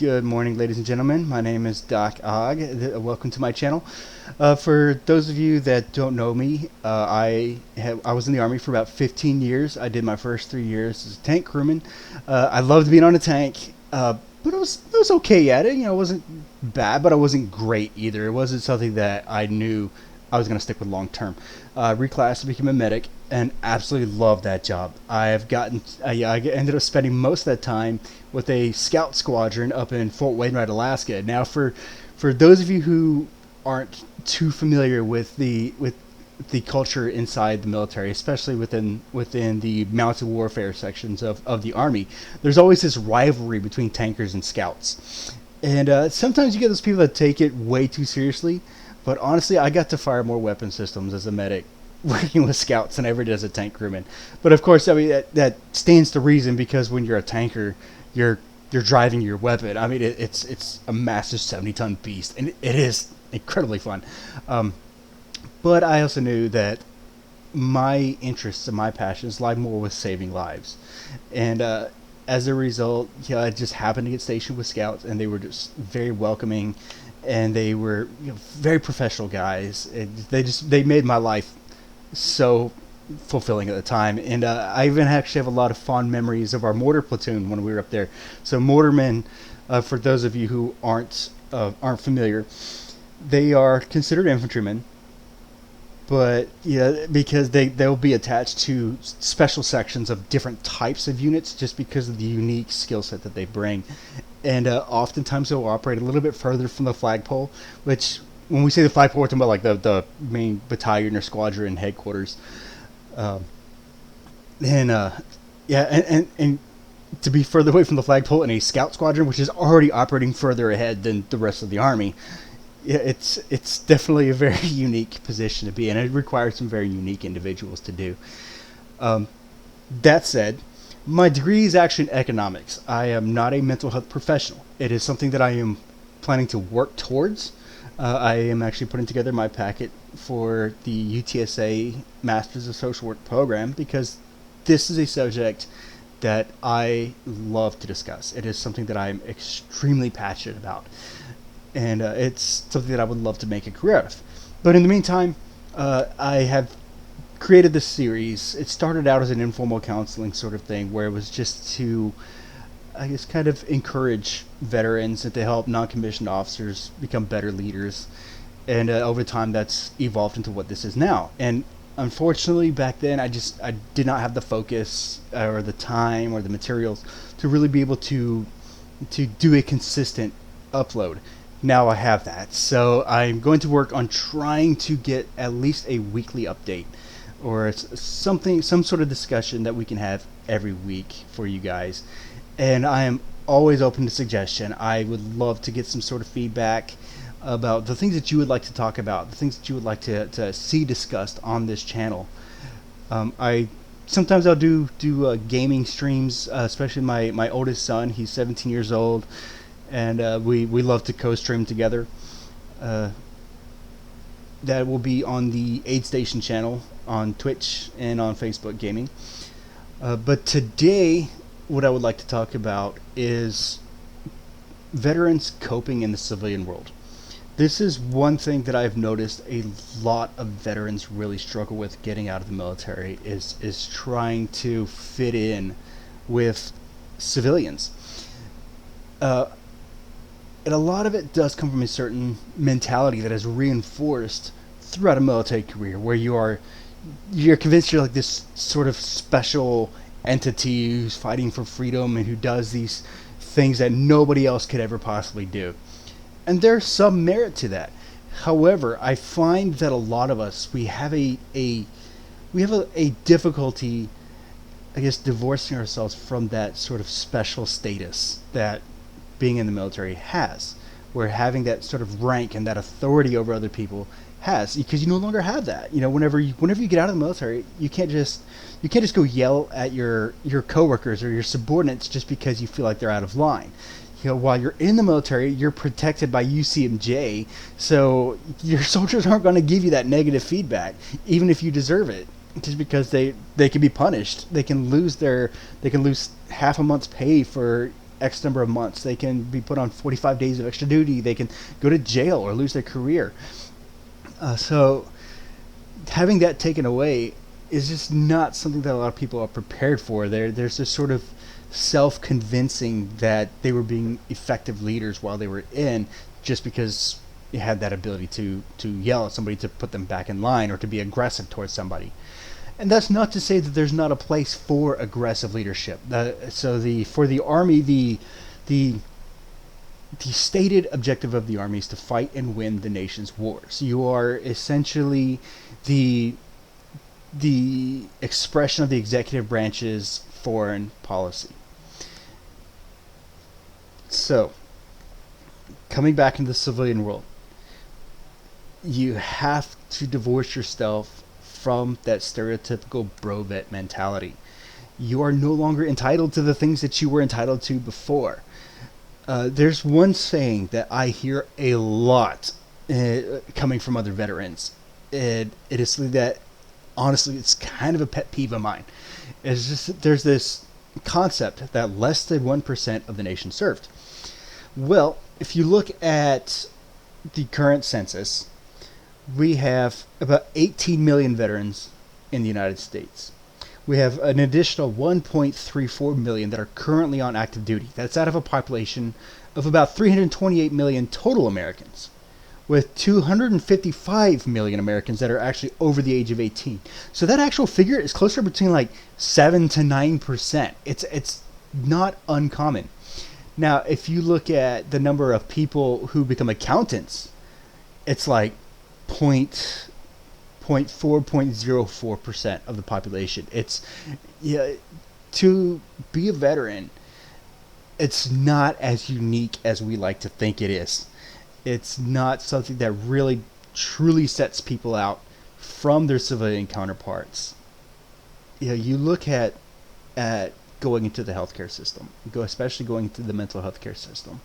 Good morning, ladies and gentlemen. My name is Doc Og. Welcome to my channel. For those of you that don't know me, I was in the Army for about 15 years. I did my first 3 years as a tank crewman. I loved being on a tank, but I was okay at it. You know, it wasn't bad, but I wasn't great either. It wasn't something that I knew I was going to stick with long term. Reclassed to become a medic and absolutely loved that job. I ended up spending most of that time with a scout squadron up in Fort Wainwright, Alaska. Now, for those of you who aren't too familiar with the culture inside the military, especially within the mounted warfare sections of the Army, there's always this rivalry between tankers and scouts. And sometimes you get those people that take it way too seriously. But honestly, I got to fire more weapon systems as a medic working with scouts than I ever did as a tank crewman. But of course, I mean that stands to reason because when you're a tanker, you're driving your weapon. I mean it's a massive 70-ton beast, and it is incredibly fun. But I also knew that my interests and my passions lie more with saving lives, and as a result, I just happened to get stationed with scouts, and they were just very welcoming, and they were very professional guys. They made my life so fulfilling at the time, and I even actually have a lot of fond memories of our mortar platoon when we were up there. So mortarmen, for those of you who aren't familiar, they are considered infantrymen, but because they'll be attached to special sections of different types of units just because of the unique skill set that they bring. And oftentimes they'll operate a little bit further from the flagpole, which when we say the flagpole, we're talking about like the main battalion or squadron headquarters. And to be further away from the flagpole in a scout squadron, which is already operating further ahead than the rest of the Army, it's definitely a very unique position to be in. It requires some very unique individuals to do. That said, my degree is actually in economics. I am not a mental health professional. It is something that I am planning to work towards. I am actually putting together my packet for the UTSA Masters of Social Work program because this is a subject that I love to discuss. It is something that I'm extremely passionate about, and it's something that I would love to make a career out of. But in the meantime, I have created this series. It started out as an informal counseling sort of thing where it was just to, I guess, kind of encourage veterans and to help non-commissioned officers become better leaders. And over time, that's evolved into what this is now. And unfortunately, back then, I did not have the focus or the time or the materials to really be able to do a consistent upload. Now I have that, so I'm going to work on trying to get at least a weekly update or some sort of discussion that we can have every week for you guys. And I am always open to suggestion. I would love to get some sort of feedback about the things that you would like to talk about, the things that you would like to see discussed on this channel. Sometimes I'll do gaming streams, especially my oldest son. He's 17 years old, and we love to co-stream together. That will be on the Aid Station channel on Twitch and on Facebook Gaming. But today, what I would like to talk about is veterans coping in the civilian world. This is one thing that I've noticed a lot of veterans really struggle with getting out of the military is trying to fit in with civilians. And a lot of it does come from a certain mentality that is reinforced throughout a military career, where you're convinced you're like this sort of special entity who's fighting for freedom and who does these things that nobody else could ever possibly do. And there's some merit to that. However, I find that a lot of us we have a difficulty, I guess, divorcing ourselves from that sort of special status that being in the military has, where having that sort of rank and that authority over other people has, because you no longer have that. Whenever you get out of the military, you can't just go yell at your coworkers or your subordinates just because you feel like they're out of line. While you're in the military, you're protected by UCMJ, so your soldiers aren't going to give you that negative feedback, even if you deserve it, just because they can be punished. They can lose half a month's pay for X number of months. They can be put on 45 days of extra duty. They can go to jail or lose their career. So having that taken away is just not something that a lot of people are prepared for. There's this sort of self-convincing that they were being effective leaders while they were in, just because you had that ability to yell at somebody to put them back in line or to be aggressive towards somebody. And that's not to say that there's not a place for aggressive leadership. For the army, the stated objective of the army is to fight and win the nation's wars. You are essentially the expression of the executive branch's foreign policy. So, coming back into the civilian world, you have to divorce yourself from that stereotypical bro vet mentality. You are no longer entitled to the things that you were entitled to before. There's one saying that I hear a lot coming from other veterans. It is something that, honestly, it's kind of a pet peeve of mine. It's just there's this concept that less than 1% of the nation served. Well, if you look at the current census, we have about 18 million veterans in the United States. We have an additional 1.34 million that are currently on active duty. That's out of a population of about 328 million total Americans, with 255 million Americans that are actually over the age of 18. So that actual figure is closer between like 7 to 9%. It's not uncommon. Now, if you look at the number of people who become accountants, it's like 0.04% of the population. It's, yeah, to be a veteran, it's not as unique as we like to think it is. It's not something that really truly sets people out from their civilian counterparts. You look at going into the healthcare system, especially going into the mental health care system.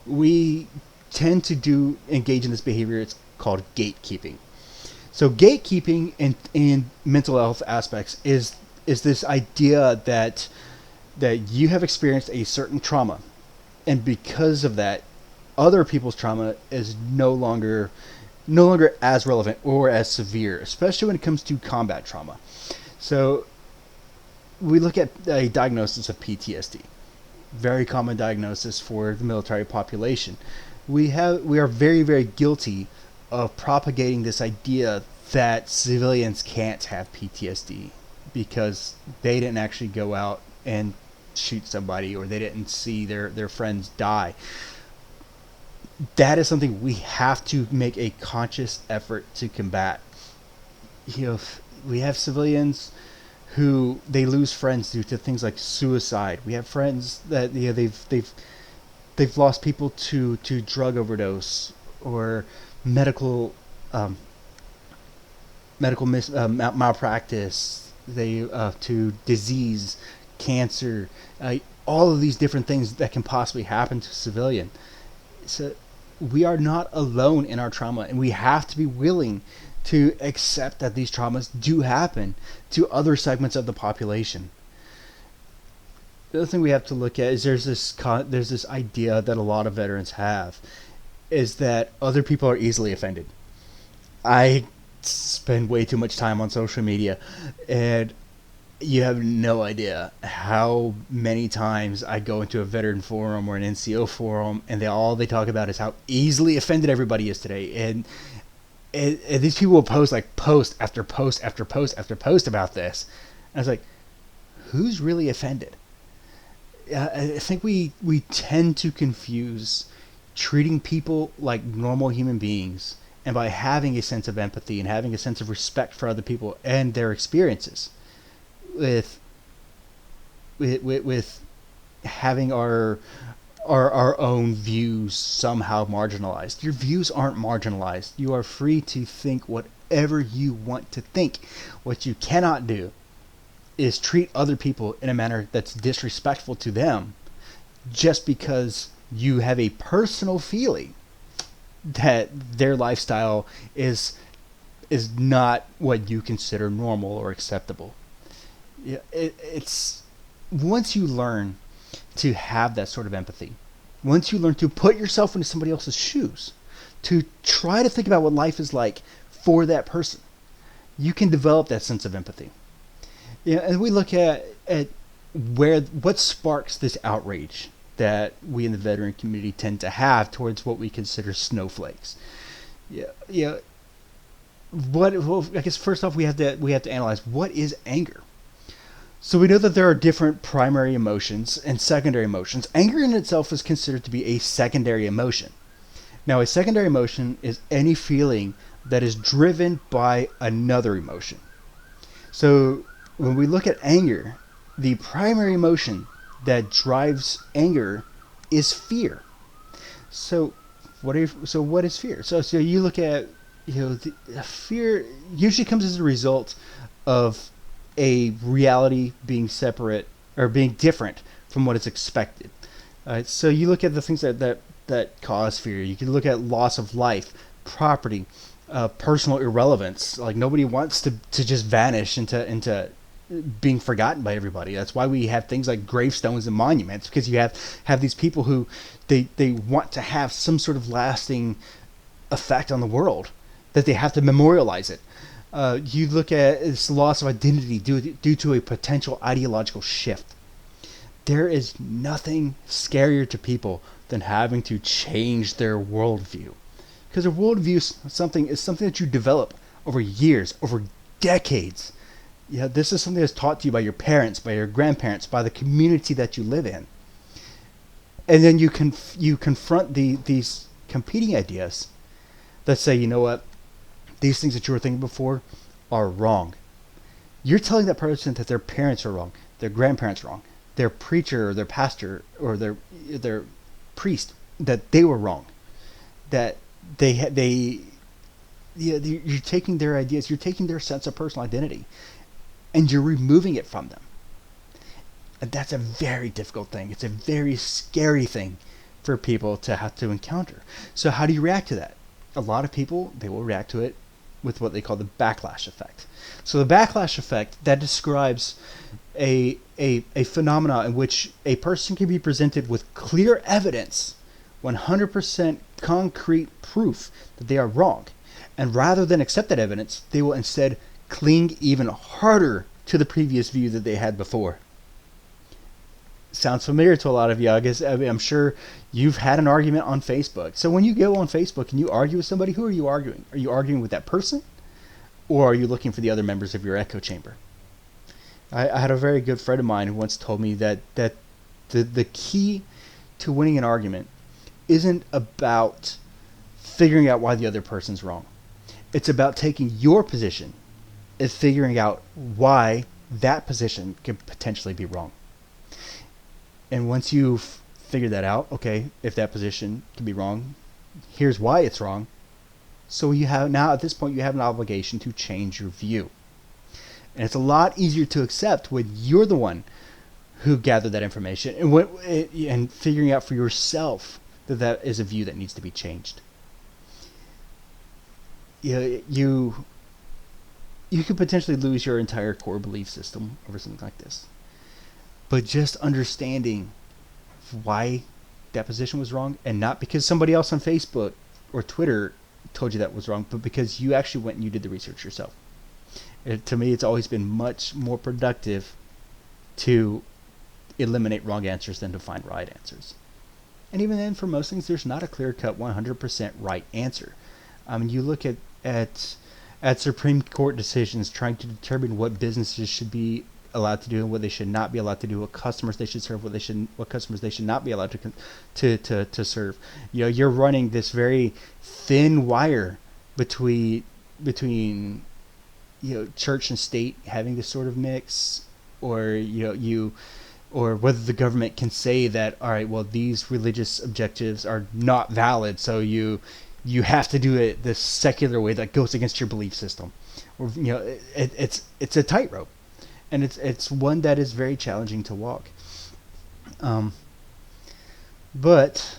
We tend to engage in this behavior. It's called gatekeeping. So gatekeeping in mental health aspects is this idea that you have experienced a certain trauma, and because of that, other people's trauma is no longer as relevant or as severe, especially when it comes to combat trauma. So we look at a diagnosis of PTSD, very common diagnosis for the military population. We are very, very guilty of propagating this idea that civilians can't have PTSD because they didn't actually go out and shoot somebody, or they didn't see their friends die. That is something we have to make a conscious effort to combat. We have civilians who they lose friends due to things like suicide. We have friends that they've lost people to drug overdose or medical malpractice. They to disease, cancer, all of these different things that can possibly happen to a civilian. So we are not alone in our trauma, and we have to be willing to accept that these traumas do happen to other segments of the population. The other thing we have to look at is there's this idea that a lot of veterans have, is that other people are easily offended. I spend way too much time on social media, and you have no idea how many times I go into a veteran forum or an NCO forum, and all they talk about is how easily offended everybody is today. And these people will post like post after post after post after post about this. And I was like, who's really offended? I think we tend to confuse treating people like normal human beings, and by having a sense of empathy and having a sense of respect for other people and their experiences, with having our own views somehow marginalized. Your views aren't marginalized. You are free to think whatever you want to think. What you cannot do is treat other people in a manner that's disrespectful to them just because you have a personal feeling that their lifestyle is not what you consider normal or acceptable. Yeah, it's once you learn to have that sort of empathy. Once you learn to put yourself into somebody else's shoes, to try to think about what life is like for that person, you can develop that sense of empathy. Yeah, and we look at what sparks this outrage that we in the veteran community tend to have towards what we consider snowflakes. Yeah, yeah. Well, I guess first off, we have to analyze what is anger. So we know that there are different primary emotions and secondary emotions. Anger in itself is considered to be a secondary emotion. Now, a secondary emotion is any feeling that is driven by another emotion. So when we look at anger, the primary emotion that drives anger is fear. So what is fear? So you look at, fear usually comes as a result of a reality being separate or being different from what is expected. So you look at the things that cause fear. You can look at loss of life, property, personal irrelevance. Like nobody wants to just vanish into being forgotten by everybody. That's why we have things like gravestones and monuments, because you have these people who they want to have some sort of lasting effect on the world, that they have to memorialize it. You look at this loss of identity due to a potential ideological shift. There is nothing scarier to people than having to change their worldview, because a worldview is something that you develop over years, over decades. Yeah, this is something that's taught to you by your parents, by your grandparents, by the community that you live in, and then you confront these competing ideas that say, you know what, these things that you were thinking before are wrong. You're telling that person that their parents are wrong, their grandparents are wrong, their preacher or their pastor or their priest, that they were wrong, that you're taking their ideas, you're taking their sense of personal identity, and you're removing it from them. And that's a very difficult thing. It's a very scary thing for people to have to encounter. So how do you react to that? A lot of people, they will react to it with what they call the backlash effect. So the backlash effect, that describes a phenomena in which a person can be presented with clear evidence, 100% concrete proof that they are wrong. And rather than accept that evidence, they will instead cling even harder to the previous view that they had before. Sounds familiar to a lot of you. I'm sure you've had an argument on Facebook. So when you go on Facebook and you argue with somebody, who are you arguing? Are you arguing with that person, or are you looking for the other members of your echo chamber? I had a very good friend of mine who once told me that the key to winning an argument isn't about figuring out why the other person's wrong. It's about taking your position and figuring out why that position could potentially be wrong. And once you've figured that out, okay, if that position can be wrong, here's why it's wrong. So you have now, at this point, you have an obligation to change your view. And it's a lot easier to accept when you're the one who gathered that information and figuring out for yourself that is a view that needs to be changed. You could potentially lose your entire core belief system over something like this. But just understanding why that position was wrong, and not because somebody else on Facebook or Twitter told you that was wrong, but because you actually went and you did the research yourself. To me, it's always been much more productive to eliminate wrong answers than to find right answers. And even then, for most things, there's not a clear-cut 100% right answer. You look at Supreme Court decisions trying to determine what businesses should be allowed to do and what they should not be allowed to do, what customers they should serve, what customers they should not be allowed to serve. You're running this very thin wire between church and state having this sort of mix, or or whether the government can say that, all right, well, these religious objectives are not valid, so you have to do it this secular way that goes against your belief system. Or it's a tightrope. And it's one that is very challenging to walk. But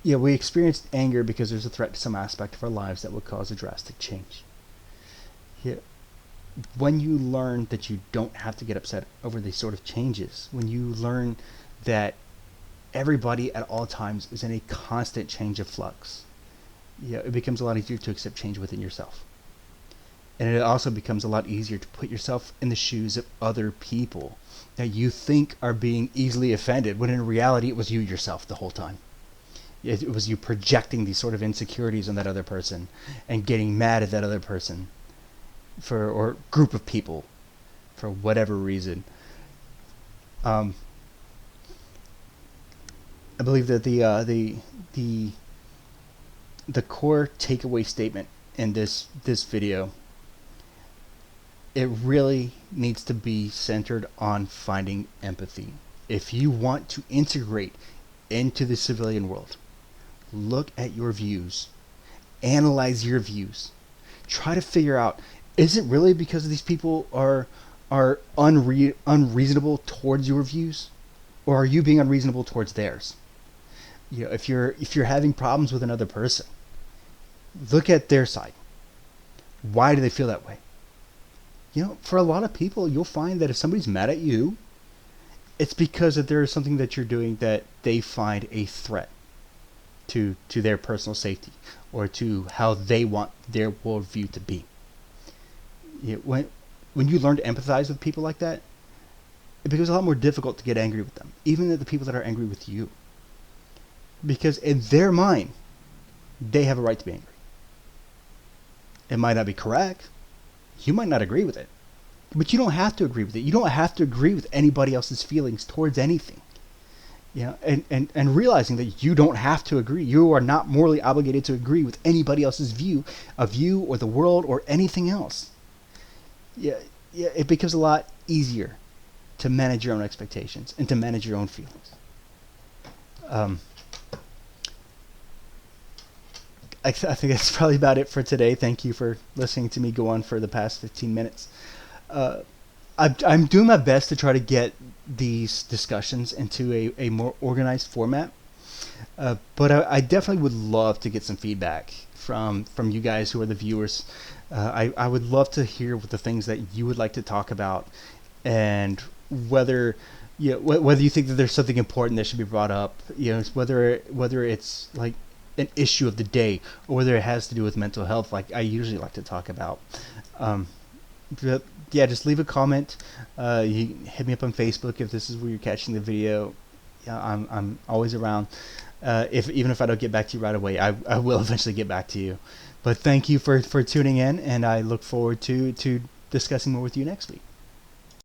we experienced anger because there's a threat to some aspect of our lives that would cause a drastic change. When you learn that you don't have to get upset over these sort of changes, when you learn that everybody at all times is in a constant change of flux. It becomes a lot easier to accept change within yourself. And it also becomes a lot easier to put yourself in the shoes of other people that you think are being easily offended, when in reality it was you yourself the whole time. It was you projecting these sort of insecurities on that other person and getting mad at that other person or group of people for whatever reason. I believe that the core takeaway statement in this video, it really needs to be centered on finding empathy. If you want to integrate into the civilian world, look at your views, analyze your views, try to figure out, is it really because these people are unreasonable towards your views, or are you being unreasonable towards theirs? If you're having problems with another person, look at their side. Why do they feel that way? For a lot of people, you'll find that if somebody's mad at you, it's because that there is something that you're doing that they find a threat to their personal safety, or to how they want their worldview to be. When you learn to empathize with people like that, it becomes a lot more difficult to get angry with them, even the people that are angry with you. Because in their mind, they have a right to be angry. It might not be correct. You might not agree with it. But you don't have to agree with it. You don't have to agree with anybody else's feelings towards anything. And realizing that you don't have to agree. You are not morally obligated to agree with anybody else's view of you or the world or anything else. It becomes a lot easier to manage your own expectations and to manage your own feelings. I think that's probably about it for today. Thank you for listening to me go on for the past 15 minutes. I'm doing my best to try to get these discussions into a more organized format. But I definitely would love to get some feedback from you guys who are the viewers. I would love to hear what the things that you would like to talk about, and whether whether you think that there's something important that should be brought up. Whether it's like an issue of the day, or whether it has to do with mental health, like I usually like to talk about. But yeah, just leave a comment. You can hit me up on Facebook if this is where you're catching the video. I'm always around. Even if I don't get back to you right away, I will eventually get back to you. But thank you for tuning in, and I look forward to discussing more with you next week.